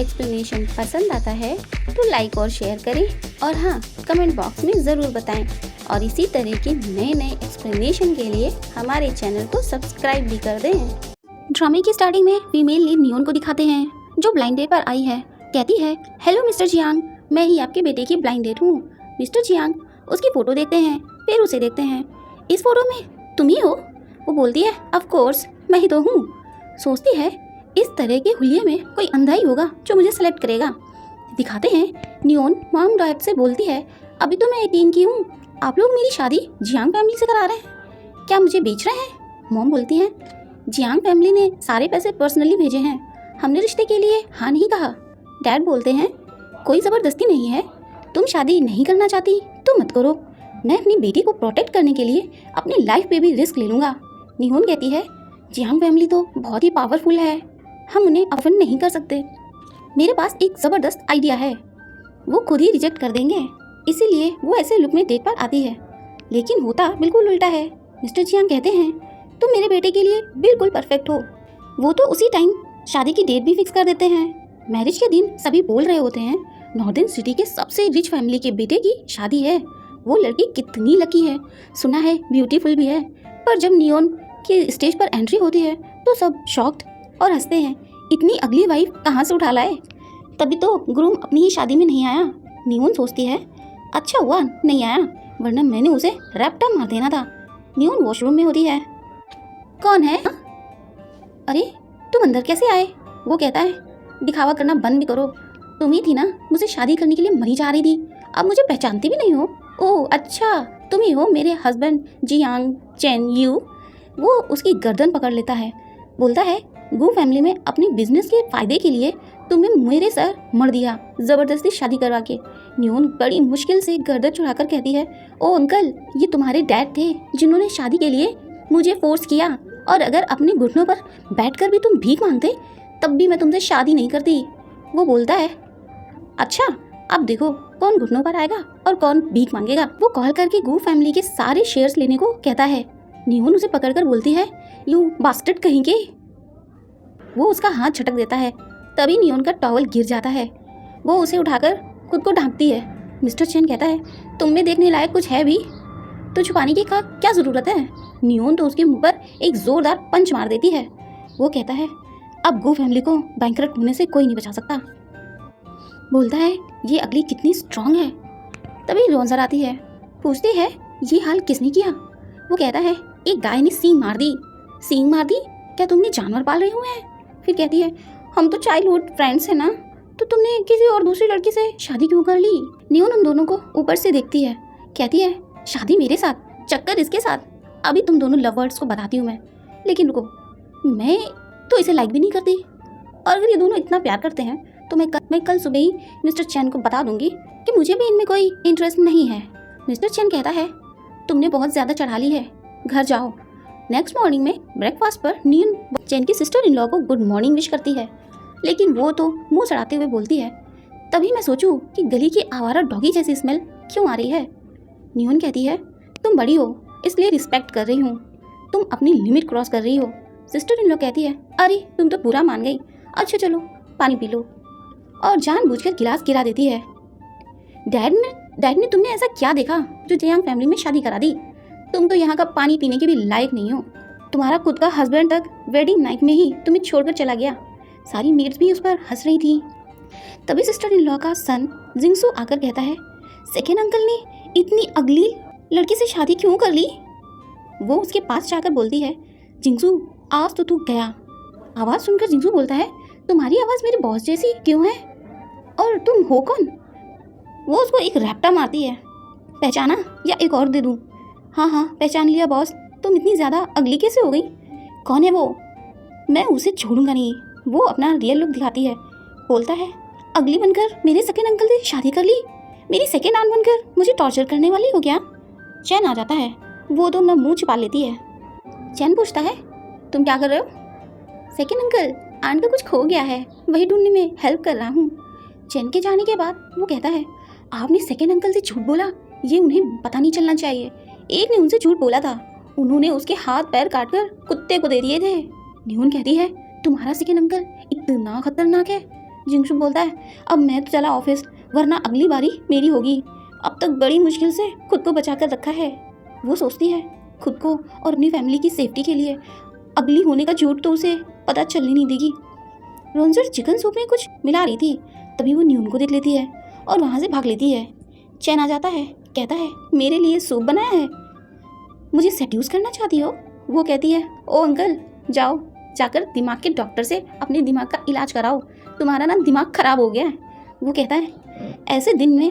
Explanation पसंद आता है तो लाइक और शेयर करें और हाँ, कमेंट बॉक्स में ज़रूर बताएं। और इसी तरह के नए नए एक्सप्लेनेशन के लिए हमारे चैनल को सब्सक्राइब भी कर दें। ड्रामे की स्टार्टिंग में फीमेल लीड नियोन को दिखाते हैं, जो ब्लाइंड डेट पर आई है। कहती है, हेलो मिस्टर जियांग, मैं ही आपके बेटे की ब्लाइंड डेट हूँ। मिस्टर जियांग उसकी फ़ोटो देखते हैं, फिर उसे देखते हैं। इस फोटो में तुम ही हो? वो बोलती है, ऑफ कोर्स मैं ही तो हूँ। सोचती है, इस तरह के हुलिये में कोई अंधा ही होगा जो मुझे सेलेक्ट करेगा। दिखाते हैं नियोन मॉम डैड से बोलती है, अभी तो मैं 18 की हूँ, आप लोग मेरी शादी जियांग फैमिली से करा रहे हैं, क्या मुझे बेच रहे हैं? मॉम बोलती है, जियांग फैमिली ने सारे पैसे पर्सनली भेजे हैं, हमने रिश्ते के लिए हाँ नहीं कहा। डैड बोलते हैं, कोई ज़बरदस्ती नहीं है, तुम शादी नहीं करना चाहती तो मत करो, मैं अपनी बेटी को प्रोटेक्ट करने के लिए अपनी लाइफ पे भी रिस्क ले लूँगा। निहोन कहती है, जियांग फैमिली तो बहुत ही पावरफुल है, हम उन्हें अफेंड नहीं कर सकते। मेरे पास एक ज़बरदस्त आइडिया है, वो खुद ही रिजेक्ट कर देंगे, इसीलिए वो ऐसे लुक में डेट पर आती है। लेकिन होता बिल्कुल उल्टा है। मिस्टर जियांग कहते हैं, तुम मेरे बेटे के लिए बिल्कुल परफेक्ट हो। वो तो उसी टाइम शादी की डेट भी फिक्स कर देते हैं। मैरिज के दिन सभी बोल रहे होते हैं, नॉर्दर्न सिटी के सबसे रिच फैमिली के बेटे की शादी है, वो लड़की कितनी लकी है, सुना है ब्यूटीफुल भी है। पर जब नियोन की स्टेज पर एंट्री होती है तो सब शॉक्ड और हंसते हैं, इतनी अगली वाइफ कहाँ से उठा लाए, तभी तो ग्रूम अपनी ही शादी में नहीं आया। नियोन सोचती है, अच्छा हुआ नहीं आया, वरना मैंने उसे रैप्टा मार देना था। नियोन वॉशरूम में होती है, कौन है? अरे तुम अंदर कैसे आए? वो कहता है, दिखावा करना बंद भी करो, तुम ही थी ना मुझे शादी करने के लिए मरी जा रही थी, अब मुझे पहचानती भी नहीं हो। ओह अच्छा, तुम ही हो मेरे हस्बैंड जियांग चेन यू। वो उसकी गर्दन पकड़ लेता है, बोलता है, गू फैमिली में अपनी बिजनेस के फायदे के लिए तुमने मेरे सर मर दिया, ज़बरदस्ती शादी करवा के। नियोन बड़ी मुश्किल से गर्दन चढ़ाकर कहती है, ओ अंकल, ये तुम्हारे डैड थे जिन्होंने शादी के लिए मुझे फोर्स किया, और अगर अपने घुटनों पर बैठकर भी तुम भीख मांगते तब भी मैं तुमसे शादी नहीं करती। वो बोलता है, अच्छा अब देखो कौन घुटनों पर आएगा और कौन भीख मांगेगा। वो कॉल करके गू फैमिली के सारे शेयर्स लेने को कहता है। नियोन उसे पकड़कर बोलती है, यू बास्टर्ड कहीं के। वो उसका हाथ झटक देता है, तभी नियोन का टॉवल गिर जाता है। वो उसे उठाकर खुद को ढांकती है। मिस्टर चेन कहता है, तुम में देखने लायक कुछ है भी तो छुपाने की क्या ज़रूरत है? नियोन तो उसके मुंह पर एक ज़ोरदार पंच मार देती है। वो कहता है, अब गू फैमिली को बैंकरप्ट होने से कोई नहीं बचा सकता। बोलता है, ये अगली कितनी स्ट्रांग है। तभी रोंजर आती है, पूछती है, ये हाल किसने किया? वो कहता है, एक गाय ने सींग मार दी। सींग मार दी? क्या तुमने जानवर पाल रहे हुए हैं? फिर कहती है, हम तो चाइल्डहुड फ्रेंड्स हैं ना, तो तुमने किसी और दूसरी लड़की से शादी क्यों कर ली? नियोन उन दोनों को ऊपर से देखती है, कहती है, शादी मेरे साथ, चक्कर इसके साथ, अभी तुम दोनों लवर्स को बताती हूँ मैं। लेकिन रुको, मैं तो इसे लाइक भी नहीं करती, और अगर ये दोनों इतना प्यार करते हैं तो मैं कल सुबह ही मिस्टर चैन को बता दूंगी कि मुझे भी इनमें कोई इंटरेस्ट नहीं है। मिस्टर चैन कहता है, तुमने बहुत ज़्यादा चढ़ा ली है, घर जाओ। नेक्स्ट मॉर्निंग में ब्रेकफास्ट पर नियोन चैन की सिस्टर इन लॉ को गुड मॉर्निंग विश करती है, लेकिन वो तो मुंह चढ़ाते हुए बोलती है, तभी मैं सोचूं कि गली की आवारा डॉगी जैसी स्मेल क्यों आ रही है। नियोन कहती है, तुम बड़ी हो इसलिए रिस्पेक्ट कर रही हूँ, तुम अपनी लिमिट क्रॉस कर रही हो। सिस्टर इन लॉ कहती है, अरे तुम तो पूरा मान गई, अच्छा चलो पानी पी लो, और जानबूझकर गिलास गिरा देती है। डैड ने तुमने ऐसा क्या देखा जो जियांग फैमिली में शादी करा दी? तुम तो यहाँ का पानी पीने के भी लायक नहीं हो। तुम्हारा खुद का हस्बैंड तक वेडिंग नाइट में ही तुम्हें छोड़कर चला गया, सारी मेड्स भी उस पर हंस रही थी। तभी सिस्टर इन लॉ का सन जिंगसू आकर कहता है, सेकेंड अंकल ने इतनी अगली लड़की से शादी क्यों कर ली? वो उसके पास जाकर बोलती है, जिंगसू आज तो तू गया। आवाज़ सुनकर जिंगसू बोलता है, तुम्हारी आवाज़ मेरे बॉस जैसी क्यों है, और तुम हो कौन? वो उसको एक रैप्टा मारती है, पहचाना या एक और दे दूँ? हाँ हाँ पहचान लिया बॉस, तुम इतनी ज़्यादा अगली कैसे हो गई? कौन है वो? मैं उसे छोड़ूंगा नहीं। वो अपना रियल लुक दिखाती है, बोलता है, अगली बनकर मेरे सेकेंड अंकल से शादी कर ली, मेरी सेकेंड आंट बनकर मुझे टॉर्चर करने वाली हो क्या? चैन आ जाता है, वो तो अपना मुँह छिपा लेती है। चैन पूछता है, तुम क्या कर रहे हो? सेकेंड अंकल, आंट का कुछ खो गया है, वही ढूंढने में हेल्प कर रहा हूँ। चैन के जाने के बाद वो कहता है, आपने सेकेंड अंकल से झूठ बोला, ये उन्हें पता नहीं चलना चाहिए। एक ने उनसे झूठ बोला था, उन्होंने उसके हाथ पैर काटकर कुत्ते को दे दिए थे। निहोन कहती है, तुम्हारा सेकेंड अंकल इतना खतरनाक है, जिंगसू बोलता है अब मैं तो चला ऑफिस, वरना अगली बारी मेरी होगी। अब तक बड़ी मुश्किल से खुद को बचा कर रखा है। वो सोचती है खुद को और अपनी फैमिली की सेफ्टी के लिए अगली होने का झूठ तो उसे पता चलने नहीं देगी। रोंजर चिकन सूप में कुछ मिला रही थी, तभी वो न्यून को देख लेती है और वहाँ से भाग लेती है। चैन आ जाता है, कहता है मेरे लिए सूप बनाया है, मुझे सेड्यूस करना चाहती हो? वो कहती है ओ अंकल, जाओ जाकर दिमाग के डॉक्टर से अपने दिमाग का इलाज कराओ, तुम्हारा ना दिमाग खराब हो गया है। वो कहता है ऐसे दिन में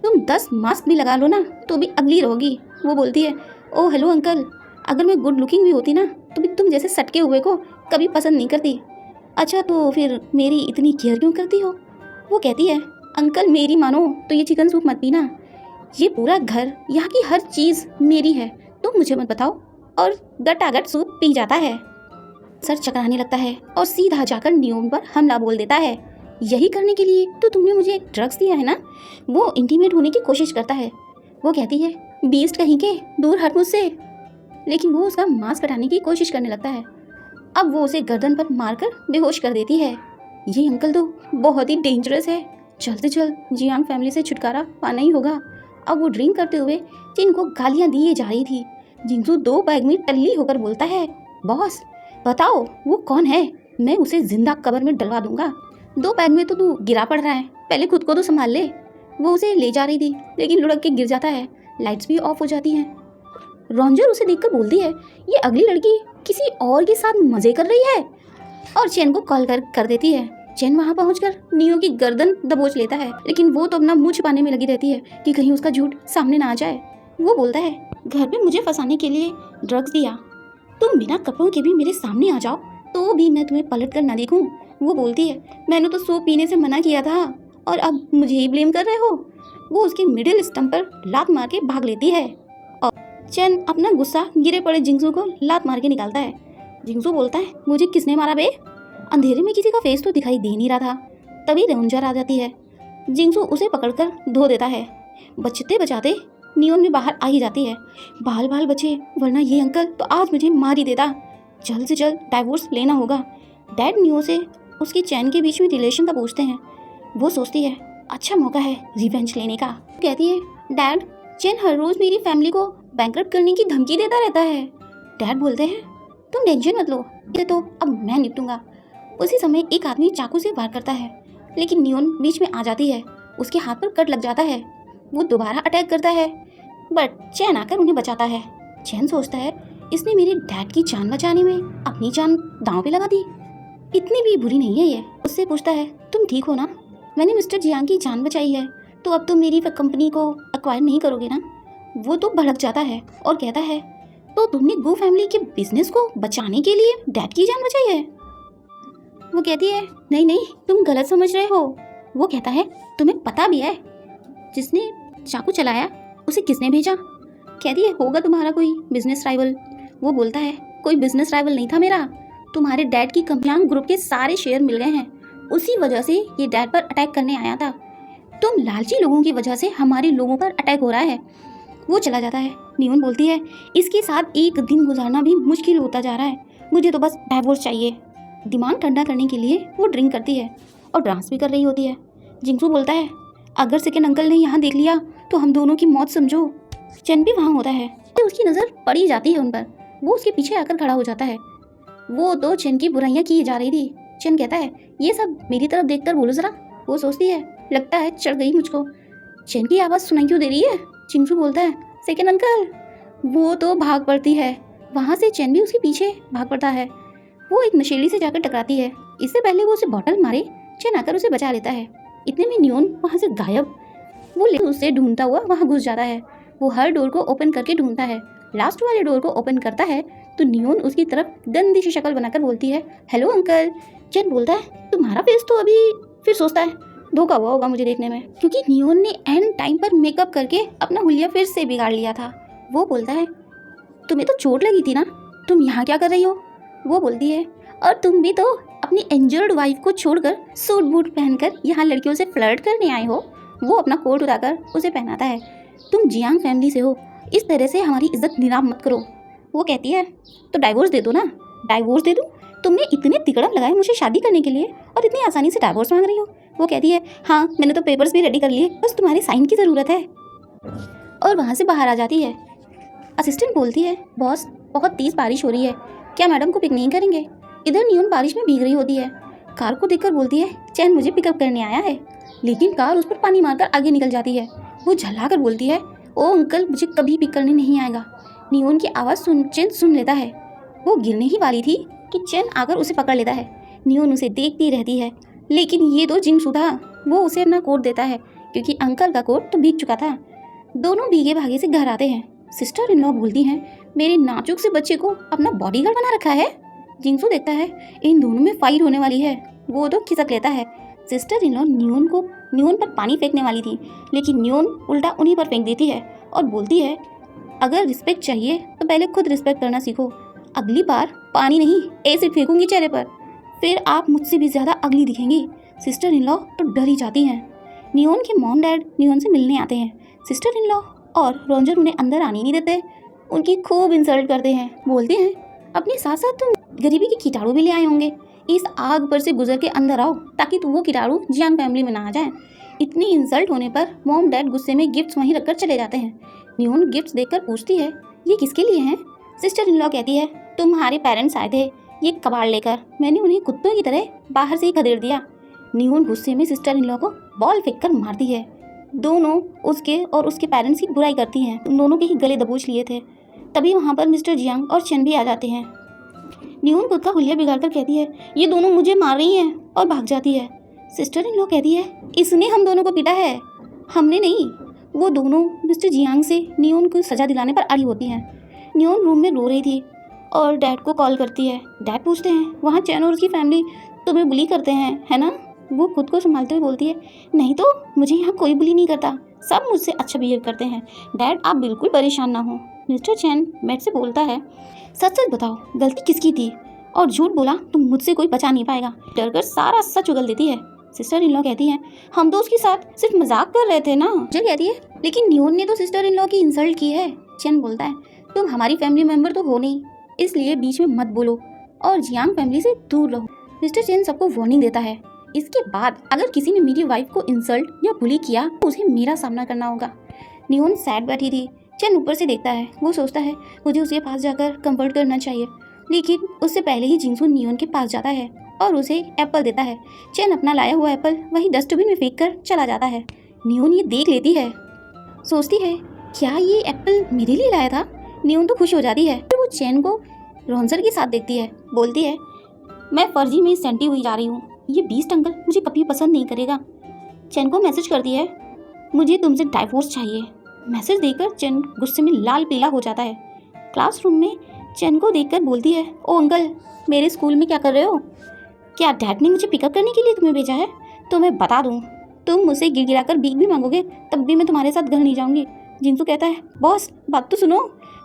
तुम 10 मास्क भी लगा लो ना तो भी अगली रहोगी। वो बोलती है ओ हेलो अंकल, अगर मैं गुड लुकिंग भी होती ना तो भी तुम जैसे सटके हुए को कभी पसंद नहीं करती। अच्छा तो फिर मेरी इतनी केयर क्यों करती हो? वो कहती है अंकल मेरी मानो तो ये चिकन सूप मत पीना, ये पूरा घर, यहाँ की हर चीज़ मेरी है, तुम मुझे मत बताओ। और गटागट सूप पी जाता है। सर चकराने लगता है और सीधा जाकर न्यून पर हमला बोल देता है। यही करने के लिए तो तुमने मुझे एक ड्रग्स दिया है ना? वो इंटीमेट होने की कोशिश करता है। वो कहती है बीस्ट कहीं के, दूर हट मुझसे। लेकिन वो उसका मांस कटाने की कोशिश करने लगता है। अब वो उसे गर्दन पर मारकर बेहोश कर देती है। ये अंकल तो बहुत ही डेंजरस है, जल्द से जल्द जियांग फैमिली से छुटकारा पाना ही होगा। अब वो ड्रिंक करते हुए जिनको गालियाँ दिए जा रही थी, जिंगसू 2 बैग में टल्ली होकर बोलता है बॉस बताओ वो कौन है, मैं उसे जिंदा कब्र में डलवा दूंगा। 2 बैग में तो तू गिरा पड़ रहा है, पहले खुद को तो संभाल ले। वो उसे ले जा रही थी लेकिन लुढ़क के गिर जाता है, लाइट्स भी ऑफ हो जाती हैं। रॉन्जर उसे देखकर बोलती है ये अगली लड़की किसी और के साथ मजे कर रही है, और चैन को कॉल कर देती है। चैन वहाँ पहुंचकर नियो की गर्दन दबोच लेता है, लेकिन वो तो अपना मुंह छुपाने में लगी रहती है कि कहीं उसका झूठ सामने ना आ जाए। वो बोलता है घर पे मुझे फंसाने के लिए ड्रग्स दिया, तुम बिना कपड़ों के भी मेरे सामने आ जाओ तो भी मैं तुम्हें पलट कर ना देखूं। वो बोलती है मैंने तो सूप पीने से मना किया था और अब मुझे ही ब्लेम कर रहे हो। वो उसके मिडिल स्टम्प पर लात मार के भाग लेती है और चैन अपना गुस्सा गिरे पड़े जिंगसू को लात मार के निकालता है। जिंगसू बोलता है मुझे किसने मारा बे? अंधेरे में किसी का फेस तो दिखाई दे नहीं रहा था। तभी रेंजर आ जाती है। जिंगसू उसे पकड़कर धो देता है। बचते बचाते नियोन में बाहर आ ही जाती है। बाल बाल बचे, वरना ये अंकल तो आज मुझे मार ही देता। जल्द से जल्द डाइवोर्स लेना होगा। डैड नियो से उसकी चैन के बीच में रिलेशन का पूछते हैं। वो सोचती है अच्छा मौका है रिवेंज लेने का। कहती है डैड चैन हर रोज मेरी फैमिली को बैंकरप्ट करने की धमकी देता रहता है। डैड बोलते हैं तुम टेंशन मत लो, ये तो अब मैं निपटूंगा। उसी समय एक आदमी चाकू से वार करता है, लेकिन नियोन बीच में आ जाती है। उसके हाथ पर कट लग जाता है। वो दोबारा अटैक करता है, बट चैन आकर उन्हें बचाता है। चैन सोचता है इसने मेरे डैड की जान बचाने में अपनी जान दांव पे लगा दी, इतनी भी बुरी नहीं है ये। उससे पूछता है तुम ठीक हो ना? मैंने मिस्टर जियांग की जान बचाई है तो अब तुम मेरी कंपनी को एक्वायर नहीं करोगे ना? वो तो भड़क जाता है और कहता है तो तुमने गो फैमिली के बिजनेस को बचाने के लिए डैड की जान बचाई है? वो कहती है नहीं नहीं तुम गलत समझ रहे हो। वो कहता है तुम्हें पता भी है जिसने चाकू चलाया उसे किसने भेजा? कहती है होगा तुम्हारा कोई बिजनेस राइवल। वो बोलता है कोई बिजनेस राइवल नहीं था मेरा, तुम्हारे डैड की कंपनी ग्रुप के सारे शेयर मिल गए हैं, उसी वजह से ये डैड पर अटैक करने आया था। तुम लालची लोगों की वजह से हमारे लोगों पर अटैक हो रहा है। वो चला जाता है। नियोन बोलती है इसके साथ एक दिन गुजारना भी मुश्किल होता जा रहा है, मुझे तो बस डाइवोर्स चाहिए। दिमाग ठंडा करने के लिए वो ड्रिंक करती है और डांस भी कर रही होती है। जिंगसू बोलता है अगर सेकेंड अंकल ने यहाँ देख लिया तो हम दोनों की मौत समझो। चैन भी वहाँ होता है तो उसकी नज़र पड़ी जाती है उन पर। वो उसके पीछे आकर खड़ा हो जाता है। वो तो चैन की बुराइयाँ की जा रही थी। चैन कहता है ये सब मेरी तरफ देखकर बोलो जरा। वो सोचती है लगता है चढ़ गई मुझको। चैन की आवाज़ सुनाई क्यों दे रही है? जिंगसू बोलता है सेकेंड अंकल। वो तो भाग पड़ती है। वहाँ से चैन भी उसके पीछे भाग पड़ता है। वो एक नशेली से जाकर टकराती है। इससे पहले वो उसे बॉटल मारे चैन आकर उसे बचा लेता है। इतने में नियोन वहाँ से गायब। वो उसे ढूंढता हुआ वहाँ घुस जाता है। वो हर डोर को ओपन करके ढूंढता है। लास्ट वाले डोर को ओपन करता है तो नियोन उसकी तरफ गंदी सी शक्ल बनाकर बोलती है हेलो अंकल। चैन बोलता है तुम्हारा फेस तो अभी, फिर सोचता है धोखा हुआ होगा मुझे देखने में, क्योंकि नियोन ने एंड टाइम पर मेकअप करके अपना हुलिया फिर से बिगाड़ लिया था। वो बोलता है तुम्हें तो चोट लगी थी ना, तुम यहाँ क्या कर रही हो? वो बोलती है और तुम भी तो अपनी इंजर्ड वाइफ को छोड़कर सूट बूट पहनकर यहाँ लड़कियों से फ्लर्ट करने आए हो। वो अपना कोट उतारकर उसे पहनाता है। तुम जियांग फैमिली से हो, इस तरह से हमारी इज्जत नीलाम मत करो। वो कहती है तो डाइवोर्स दे दो ना। डाइवोर्स दे दूँ? तुमने इतने तिकड़म लगाए मुझे शादी करने के लिए और इतनी आसानी से डाइवोर्स मांग रही हो। वो कहती है हाँ मैंने तो पेपर्स भी रेडी कर लिए, बस तुम्हारे साइन की ज़रूरत है। और वहाँ से बाहर आ जाती है। असिस्टेंट बोलती है बॉस बहुत तेज़ बारिश हो रही है, क्या मैडम को पिक नहीं करेंगे। इधर नियोन बारिश में भीग रही होती है। कार को देखकर बोलती है चैन मुझे पिकअप करने आया है, लेकिन कार उस पर पानी मारकर आगे निकल जाती है। वो झल्ला कर बोलती है ओ अंकल मुझे कभी पिक करने नहीं आएगा। नियोन की आवाज़ चैन सुन लेता है। वो गिरने ही वाली थी कि चैन आकर उसे पकड़ लेता है। नियोन उसे देखती रहती है, लेकिन ये तो जिंगसू था। वो उसे अपना कोट देता है क्योंकि अंकल का कोट तो भीग चुका था। दोनों भीगे भागे से घर आते हैं। सिस्टर इन लॉ बोलती हैं मेरे नाजुक से बच्चे को अपना बॉडीगार्ड बना रखा है। जिंगसू देखता है इन दोनों में फाइट होने वाली है। वो तो खिसक लेता है। सिस्टर इन लॉ नियोन पर पानी फेंकने वाली थी, लेकिन नियोन उल्टा उन्हीं पर फेंक देती है और बोलती है अगर रिस्पेक्ट चाहिए तो पहले खुद रिस्पेक्ट करना सीखो। अगली बार पानी नहीं एसिड फेंकूंगी चेहरे पर, फिर आप मुझसे भी ज़्यादा अगली दिखेंगी। सिस्टर इन लॉ तो डर ही जाती हैं। नियोन के मॉम डैड नियोन से मिलने आते हैं। सिस्टर इन लॉ और रोंजर उन्हें अंदर आने नहीं देते, उनकी खूब इंसल्ट करते हैं। बोलते हैं अपने साथ साथ तुम गरीबी के कीटाणु भी ले आए होंगे, इस आग पर से गुजर के अंदर आओ ताकि वो कीटाणु जियांग फैमिली में ना आ जाए। इतनी इंसल्ट होने पर मॉम डैड गुस्से में गिफ्ट्स वहीं रखकर चले जाते हैं। नियोन गिफ्ट्स देखकर पूछती है ये किसके लिए हैं। सिस्टर इन लॉ कहती है तुम्हारे पेरेंट्स आए थे ये कबाड़ लेकर, मैंने उन्हें कुत्तों की तरह बाहर से ही खदेड़ दिया। नियोन गुस्से में सिस्टर इन लॉ को बॉल फेंक कर मारती है। दोनों उसके और उसके पेरेंट्स की बुराई करती हैं। उन दोनों के ही गले दबोच लिए थे। तभी वहाँ पर मिस्टर जियांग और चेन भी आ जाते हैं। नियोन खुद का हुलिया बिगाड़ कर कहती है ये दोनों मुझे मार रही हैं और भाग जाती है। सिस्टर इन लॉ कहती है इसने हम दोनों को पीटा है, हमने नहीं। वो दोनों मिस्टर जियांग से नियोन को सज़ा दिलाने पर अड़ी होती हैं। नियोन रूम में रो रही थी और डैड को कॉल करती है। डैड पूछते हैं वहाँ चैन और उसकी फैमिली तुम्हें बुली करते हैं है ना। वो खुद को संभालते हुए बोलती है नहीं तो मुझे यहाँ कोई बुली नहीं करता, सब मुझसे अच्छा बिहेव करते हैं। डैड आप बिल्कुल परेशान ना हो। मिस्टर चैन मैट से बोलता है सच सच बताओ गलती किसकी थी, और झूठ बोला तो मुझसे कोई बचा नहीं पाएगा। डर कर सारा सच उगल देती है। सिस्टर इन लॉ कहती है हम तो उसके साथ सिर्फ मजाक कर रहे थे ना। जो कहती है लेकिन नियोन ने तो सिस्टर इन लॉ की इंसल्ट की है। चैन बोलता है तुम हमारी फैमिली मेंबर तो हो नहीं, इसलिए बीच में मत बोलो और जियांग फैमिली से दूर रहो। मिस्टर चैन सबको वार्निंग देता है इसके बाद अगर किसी ने मेरी वाइफ को इंसल्ट या बुली किया तो उसे मेरा सामना करना होगा। नियोन सैड बैठी थी। चैन ऊपर से देखता है। वो सोचता है मुझे उसके पास जाकर कंफर्ट करना चाहिए, लेकिन उससे पहले ही जिंगसू नियोन के पास जाता है और उसे एप्पल देता है। चैन अपना लाया हुआ एप्पल वहीं डस्टबिन में फेंक कर चला जाता है। नियोन ये देख लेती है, सोचती है क्या ये एप्पल मेरे लिए लाया था। नियोन तो खुश हो जाती है। फिर वो चैन को रोंजर के साथ देखती है। बोलती है मैं फर्जी में सेंटी हुई जा रही हूँ, ये बीस्ट अंकल मुझे कभी पसंद नहीं करेगा। चैन को मैसेज करती है मुझे तुमसे डाइवोर्स चाहिए। मैसेज देकर चैन गुस्से में लाल पीला हो जाता है। क्लासरूम में चैन को देखकर बोलती है ओ अंकल मेरे स्कूल में क्या कर रहे हो, क्या डैड ने मुझे पिकअप करने के लिए तुम्हें भेजा है। तो मैं बता दूँ तुम मुझसे गिर गिरा कर भीख भी मांगोगे तब भी मैं तुम्हारे साथ घर नहीं जाऊँगी। जिंगसू कहता है बॉस बात तो सुनो।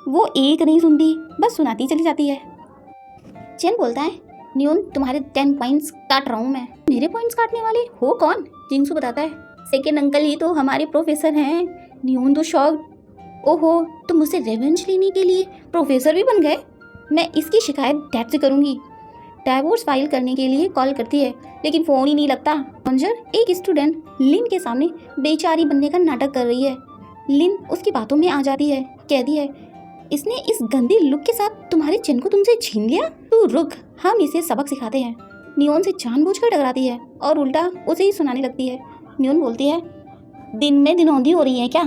वो एक नहीं सुनती, बस सुनाती चली जाती है। चैन बोलता है नियोन तुम्हारे 10 पॉइंट्स काट रहा हूँ मैं। मेरे पॉइंट्स काटने वाले हो कौन। जिंगसू बताता है सेकेंड अंकल ही तो हमारे प्रोफेसर हैं। नियोन तो शॉक्ड ओहो तुम मुझसे रिवेंज लेने के लिए प्रोफेसर भी बन गए, मैं इसकी शिकायत डैड से करूँगी। डाइवोर्स फाइल करने के लिए कॉल करती है लेकिन फ़ोन ही नहीं लगता। रोंजर एक स्टूडेंट लिन के सामने बेचारी बनने का नाटक कर रही है। लिन उसकी बातों में आ जाती है, कहती है इसने इस गंदी लुक के साथ तुम्हारे चैन को तुमसे छीन लिया, तू रुक हम इसे सबक सिखाते हैं। नियोन से जानबूझकर टकराती है और उल्टा उसे ही सुनाने लगती है। नियोन बोलती है दिन में दिनौंधी हो रही है क्या,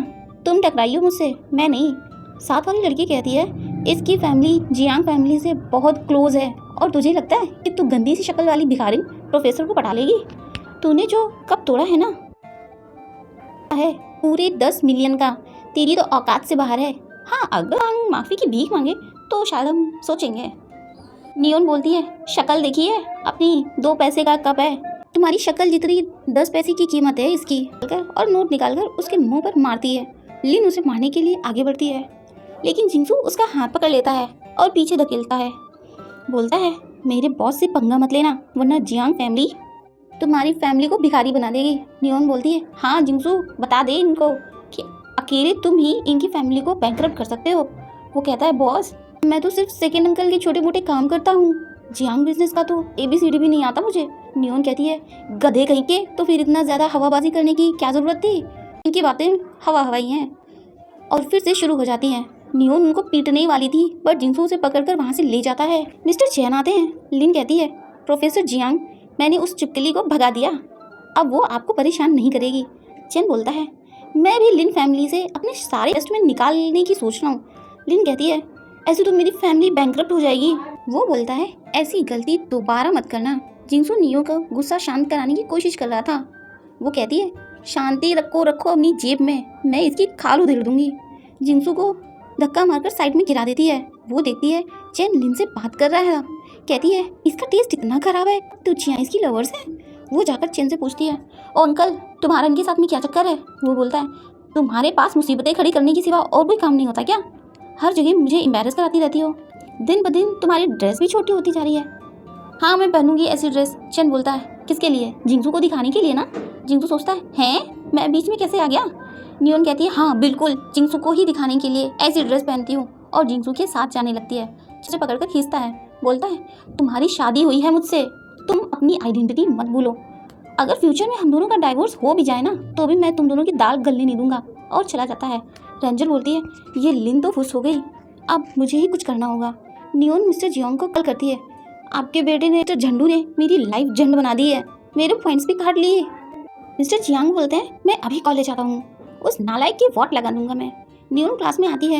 तुम टकराई हो मुझसे, मैं नहीं। साथ वाली लड़की कहती है इसकी फैमिली जियांग फैमिली से बहुत क्लोज है और तुझे लगता है कि तू गंदी सी शक्ल वाली भिखारिन प्रोफेसर को पटा लेगी। तूने जो कप तोड़ा है ना है पूरे 10 मिलियन का, तेरी तो औकात से बाहर है। हाँ अगर माफ़ी की भीख मांगे तो शायद हम सोचेंगे। नियोन बोलती है शक्ल देखी है अपनी, 2 पैसे का कप है, तुम्हारी शक्ल जितनी 10 पैसे की कीमत है इसकी। और नोट निकालकर उसके मुंह पर मारती है। लिन उसे मारने के लिए आगे बढ़ती है लेकिन जिंगसू उसका हाथ पकड़ लेता है और पीछे धकेलता है। बोलता है मेरे बॉस से पंगा मत लेना वरना जियांग फैमिली तुम्हारी फैमिली को भिखारी बना देगी। नियोन बोलती है हाँ जिंगसू बता दे इनको कि अकेले तुम ही इनकी फैमिली को बैंकरप्ट कर सकते हो। वो कहता है बॉस मैं तो सिर्फ सेकेंड अंकल के छोटे मोटे काम करता हूँ, जियांग बिजनेस का तो ABCD भी नहीं आता मुझे। नियोन कहती है गधे कहीं के, तो फिर इतना ज़्यादा हवाबाजी करने की क्या ज़रूरत थी? इनकी बातें हवा हवाई हैं। और फिर से शुरू हो जाती हैं। नियोन उनको पीटने ही वाली थी, पर जिंसू उसे पकड़कर वहाँ से ले जाता है। मिस्टर चैन आते हैं। लिन कहती है प्रोफेसर जियांग, मैंने उस चुपकली को भगा दिया, अब वो आपको परेशान नहीं करेगी। चैन बोलता है मैं भी लिन फैमिली से अपने सारे इन्वेस्टमेंट निकालने की सोच रहा हूँ। लिन कहती है ऐसे तो मेरी फैमिली बैंकरप्ट हो जाएगी। वो बोलता है ऐसी गलती दोबारा मत करना। जिंसू नियो का गुस्सा शांत कराने की कोशिश कर रहा था। वो कहती है शांति रखो अपनी जेब में, मैं इसकी खाल उधेड़ दूंगी। जिंसू को धक्का मारकर साइड में गिरा देती है। वो देखती है चैन लिन से बात कर रहा है। कहती है इसका टेस्ट इतना खराब है तो जिया इसकी लवर्स है। वो जाकर चैन से पूछती है ओ अंकल, तुम्हारा इनके साथ में क्या चक्कर है? वो बोलता है तुम्हारे पास मुसीबतें खड़ी करने के सिवा और कोई काम नहीं होता क्या? हर जगह मुझे एम्बैरस कराती रहती हो। दिन ब दिन तुम्हारी ड्रेस भी छोटी होती जा रही है। हाँ मैं पहनूंगी ऐसी ड्रेस। चैन बोलता है किसके लिए? जिंसू को दिखाने के लिए ना। जिंसू सोचता है हैं मैं बीच में कैसे आ गया? नियोन कहती है हाँ बिल्कुल, जिंसू को ही दिखाने के लिए ऐसी ड्रेस पहनती हूँ, और जिंसू के साथ जाने लगती है। उसे पकड़कर खींचता है। बोलता है तुम्हारी शादी हुई है मुझसे, तुम अपनी आइडेंटिटी मत भूलो। अगर फ्यूचर में हम दोनों का डाइवोर्स हो भी जाए ना, तो भी मैं तुम दोनों की दाल गलने नहीं दूंगा। और चला जाता है। रेंजर बोलती है ये लिन तो खुश हो गई, अब मुझे ही कुछ करना होगा। नियोन मिस्टर जियोंग को कॉल करती है आपके बेटे ने मिस्टर झंडू ने मेरी लाइफ झंड बना दी है, मेरे पॉइंट्स भी काट लिए। मिस्टर जियांग बोलते हैं मैं अभी कॉलेज आता हूँ, उस नालायक की वॉट लगा दूंगा मैं। नियोन क्लास में आती है।